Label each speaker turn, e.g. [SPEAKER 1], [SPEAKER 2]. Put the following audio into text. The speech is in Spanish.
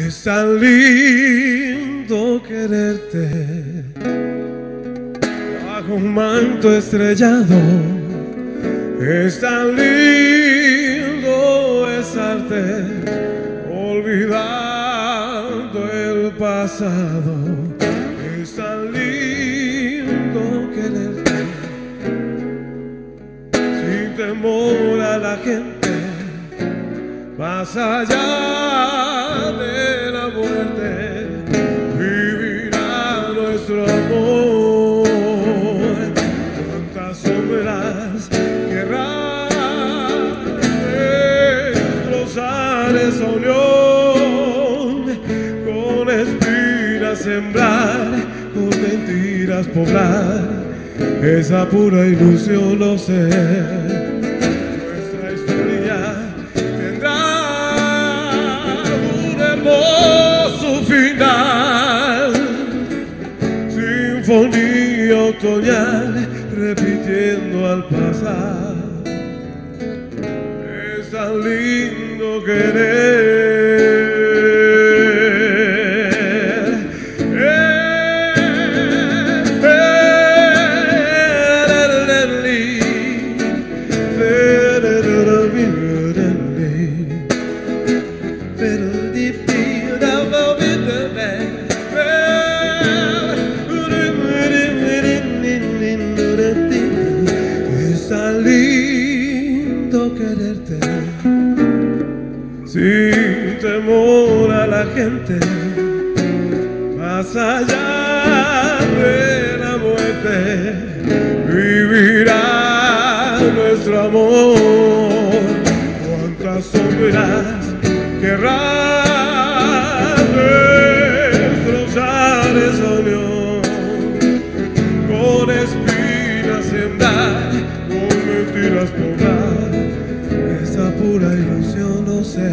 [SPEAKER 1] Es tan lindo quererte bajo un manto estrellado. Es tan lindo besarte olvidando el pasado. Es tan lindo quererte sin temor a la gente, más allá de la muerte vivirá nuestro amor. Cuántas sombras querrá destrozar esa unión, con espinas sembrar, con mentiras poblar esa pura ilusión, lo sé. Final, sinfonía otoñal repitiendo al pasar. Es tan lindo querer. Es tan lindo quererte sin temor a la gente, más allá de la muerte vivirá nuestro amor. Cuántas sombras querrá destrozar esa unión, con espinas sembrar, con mentiras poblar esa pura ilusión, no sé.